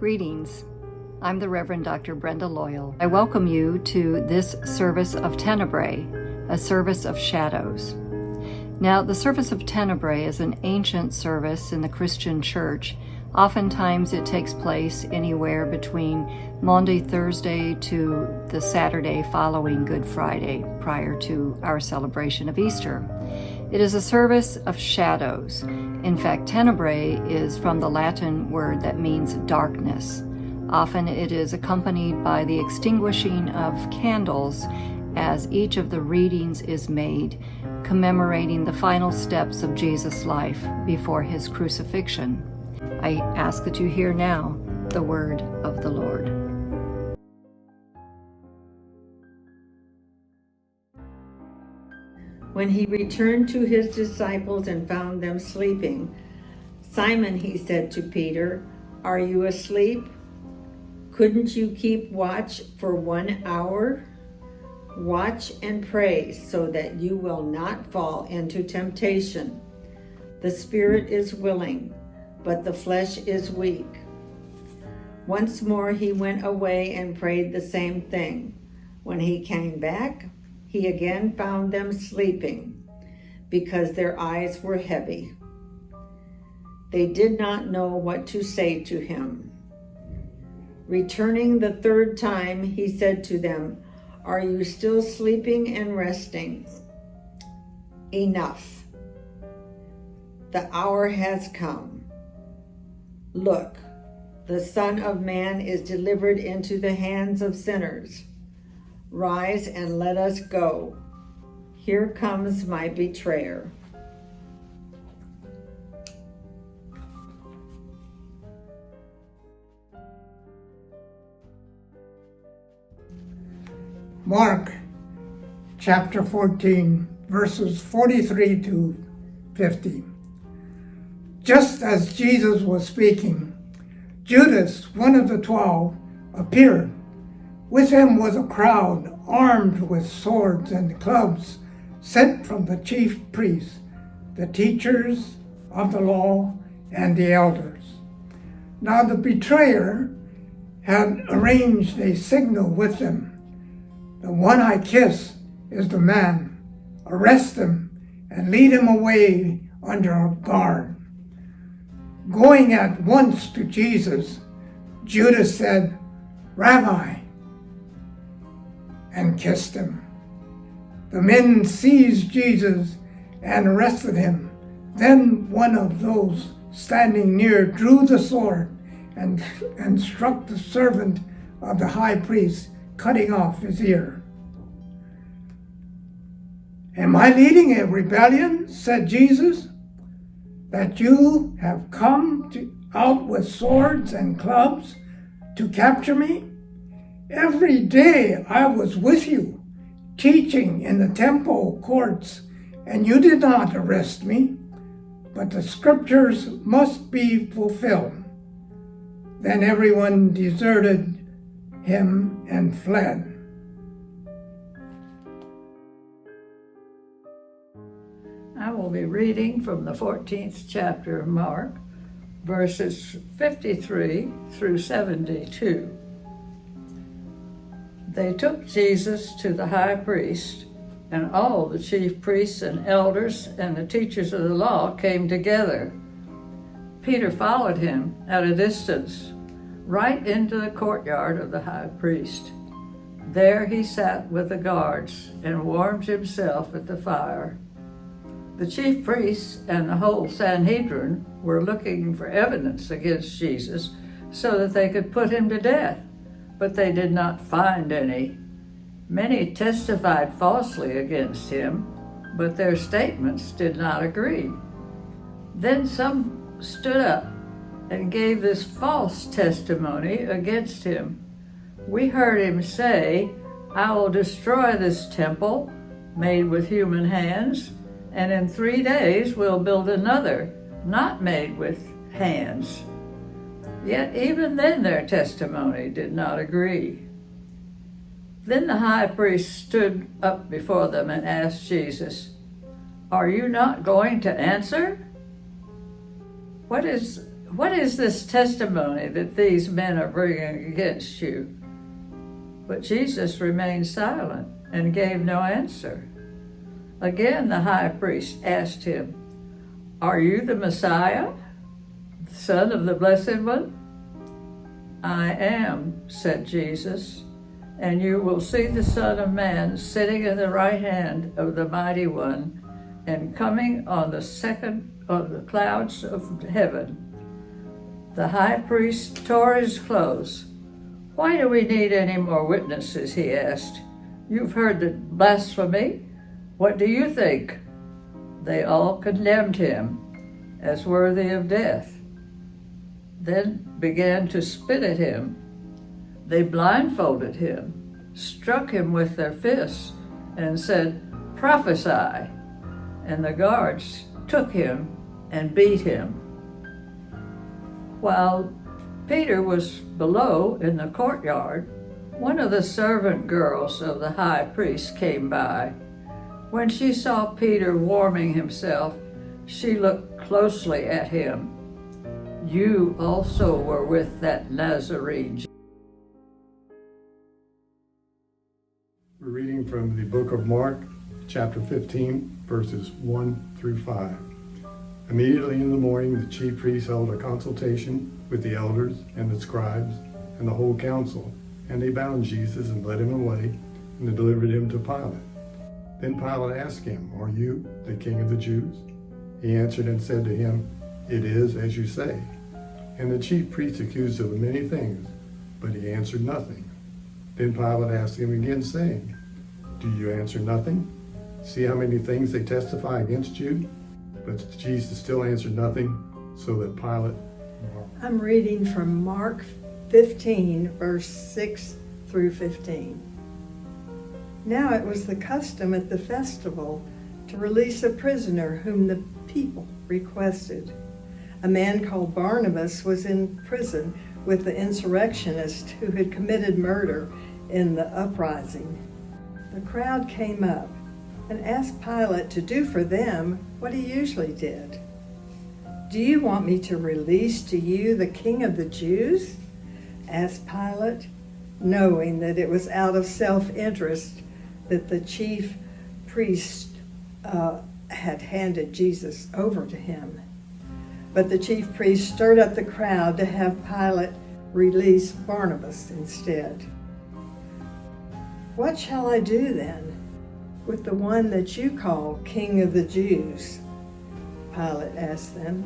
Greetings. I'm the Reverend Dr. Brenda Loyal. I welcome you to this service of Tenebrae, a service of shadows. Now, the service of Tenebrae is an ancient service in the Christian church. Oftentimes it takes place anywhere between Maundy Thursday to the Saturday following Good Friday, prior to our celebration of Easter. It is a service of shadows. In fact, Tenebrae is from the Latin word that means darkness. Often it is accompanied by the extinguishing of candles as each of the readings is made, commemorating the final steps of Jesus' life before his crucifixion. I ask that you hear now the word of the Lord. When he returned to his disciples and found them sleeping, "Simon," he said to Peter, "are you asleep? Couldn't you keep watch for 1 hour? Watch and pray so that you will not fall into temptation. The spirit is willing, but the flesh is weak." Once more he went away and prayed the same thing. When he came back, he again found them sleeping, because their eyes were heavy. They did not know what to say to him. Returning the third time, he said to them, "Are you still sleeping and resting? Enough. The hour has come. Look, the Son of Man is delivered into the hands of sinners. Rise and let us go. Here comes my betrayer." Mark chapter 14, verses 43 to 50. Just as Jesus was speaking, Judas, one of the 12, appeared. With him was a crowd armed with swords and clubs sent from the chief priests, the teachers of the law, and the elders. Now the betrayer had arranged a signal with them. "The one I kiss is the man. Arrest him and lead him away under guard." Going at once to Jesus, Judas said, "Rabbi," and kissed him. The men seized Jesus and arrested him. Then one of those standing near drew the sword and struck the servant of the high priest, cutting off his ear. "Am I leading a rebellion," said Jesus, "that you have come out with swords and clubs to capture me? Every day I was with you, teaching in the temple courts, and you did not arrest me, but the scriptures must be fulfilled." Then everyone deserted him and fled. I will be reading from the 14th chapter of Mark, verses 53 through 72. They took Jesus to the high priest, and all the chief priests and elders and the teachers of the law came together. Peter followed him at a distance, right into the courtyard of the high priest. There he sat with the guards and warmed himself at the fire. The chief priests and the whole Sanhedrin were looking for evidence against Jesus so that they could put him to death, but they did not find any. Many testified falsely against him, but their statements did not agree. Then some stood up and gave this false testimony against him. "We heard him say, 'I will destroy this temple made with human hands, and in 3 days we'll build another, not made with hands.' Yet even then their testimony did not agree." Then the high priest stood up before them and asked Jesus, "Are you not going to answer? What is "What is this testimony that these men are bringing against you?" But Jesus remained silent and gave no answer. Again the high priest asked him, "Are you the Messiah, the Son of the Blessed One?" "I am," said Jesus, "and you will see the Son of Man sitting in the right hand of the Mighty One and coming on the clouds of heaven." The high priest tore his clothes. "Why do we need any more witnesses?" he asked. "You've heard the blasphemy. What do you think?" They all condemned him as worthy of death, then began to spit at him. They blindfolded him, struck him with their fists, and said, "Prophesy." And the guards took him and beat him. While Peter was below in the courtyard, one of the servant girls of the high priest came by. When she saw Peter warming himself, she looked closely at him. "You also were with that Nazarene." We're reading from the book of Mark, chapter 15, verses 1 through 5. Immediately in the morning, the chief priests held a consultation with the elders and the scribes and the whole council, and they bound Jesus and led him away and delivered him to Pilate. Then Pilate asked him, "Are you the king of the Jews?" He answered and said to him, "It is as you say." And the chief priests accused him of many things, but he answered nothing. Then Pilate asked him again, saying, "Do you answer nothing? See how many things they testify against you?" But Jesus still answered nothing, so that Pilate marveled. I'm reading from Mark 15, verse 6 through 15. Now it was the custom at the festival to release a prisoner whom the people requested. A man called Barnabas was in prison with the insurrectionists who had committed murder in the uprising. The crowd came up and asked Pilate to do for them what he usually did. "Do you want me to release to you the King of the Jews?" asked Pilate, knowing that it was out of self-interest that the chief priest had handed Jesus over to him. But the chief priest stirred up the crowd to have Pilate release Barnabas instead. "What shall I do then with the one that you call King of the Jews?" Pilate asked them.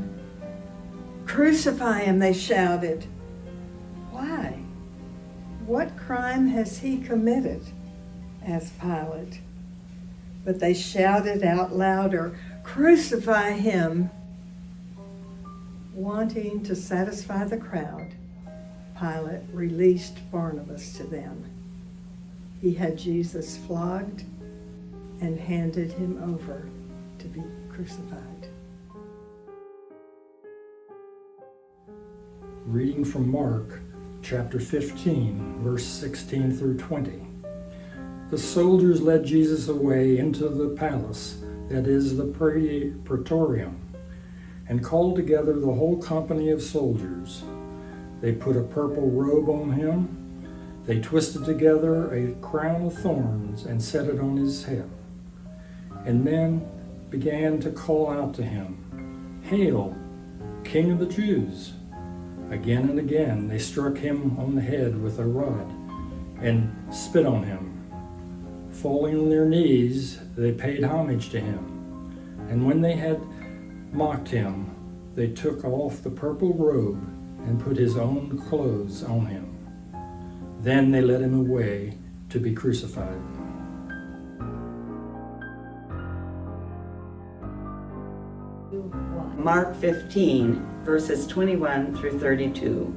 "Crucify him," they shouted. "Why? What crime has he committed?" asked Pilate. But they shouted out louder, "Crucify him!" Wanting to satisfy the crowd, Pilate released Barnabas to them. He had Jesus flogged and handed him over to be crucified. Reading from Mark, chapter 15, verse 16 through 20. The soldiers led Jesus away into the palace, that is the praetorium, and called together the whole company of soldiers. They put a purple robe on him. They twisted together a crown of thorns and set it on his head. And men began to call out to him, "Hail, King of the Jews!" Again and again they struck him on the head with a rod and spit on him. Falling on their knees, they paid homage to him. And when they had mocked him, they took off the purple robe and put his own clothes on him. Then they led him away to be crucified. Mark 15, verses 21 through 32.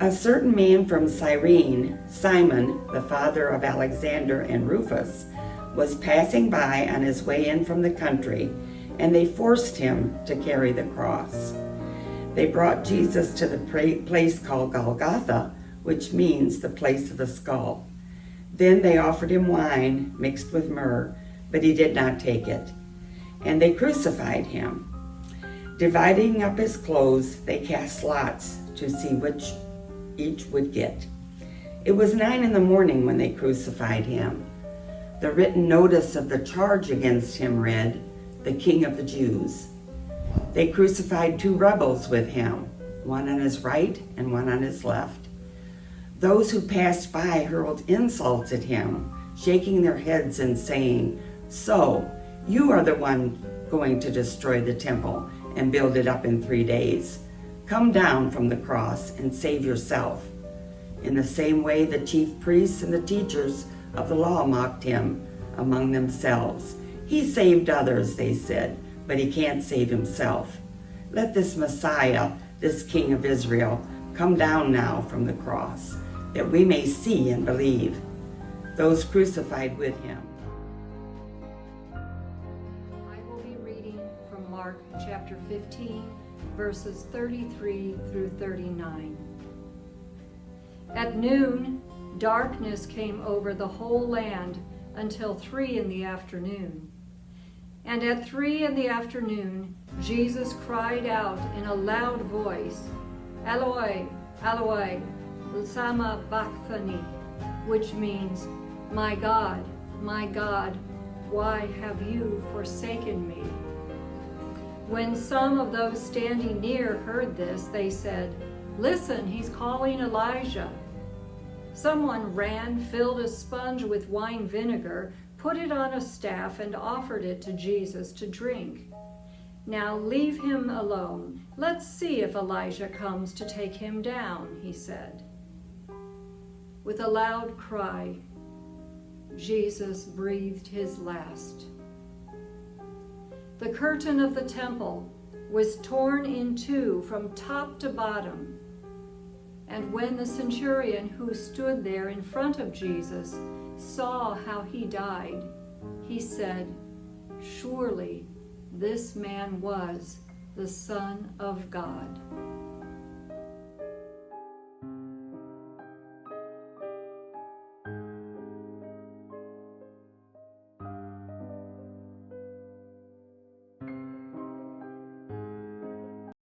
A certain man from Cyrene, Simon, the father of Alexander and Rufus, was passing by on his way in from the country, and they forced him to carry the cross. They brought Jesus to the place called Golgotha, which means the place of the skull. Then they offered him wine mixed with myrrh, but he did not take it. And they crucified him. Dividing up his clothes, they cast lots to see which each would get. It was 9 a.m. when they crucified him. The written notice of the charge against him read, "The King of the Jews." They crucified 2 rebels with him, one on his right and one on his left. Those who passed by hurled insults at him, shaking their heads and saying, "So, you are the one going to destroy the temple and build it up in 3 days. Come down from the cross and save yourself." In the same way, the chief priests and the teachers of the law mocked him among themselves. "He saved others," they said, "but he can't save himself. Let this Messiah, this King of Israel, come down now from the cross, that we may see and believe." Those crucified with him. I will be reading from Mark chapter 15, verses 33 through 39. At noon, darkness came over the whole land until 3 p.m. And at 3 p.m, Jesus cried out in a loud voice, "Eloi, Eloi, lama sabachthani," which means, my God, why have you forsaken me?" When some of those standing near heard this, they said, "Listen, he's calling Elijah." Someone ran, filled a sponge with wine vinegar, put it on a staff, and offered it to Jesus to drink. "Now leave him alone. Let's see if Elijah comes to take him down," he said. With a loud cry, Jesus breathed his last. The curtain of the temple was torn in two from top to bottom. And when the centurion who stood there in front of Jesus saw how he died, he said, "Surely this man was the Son of God."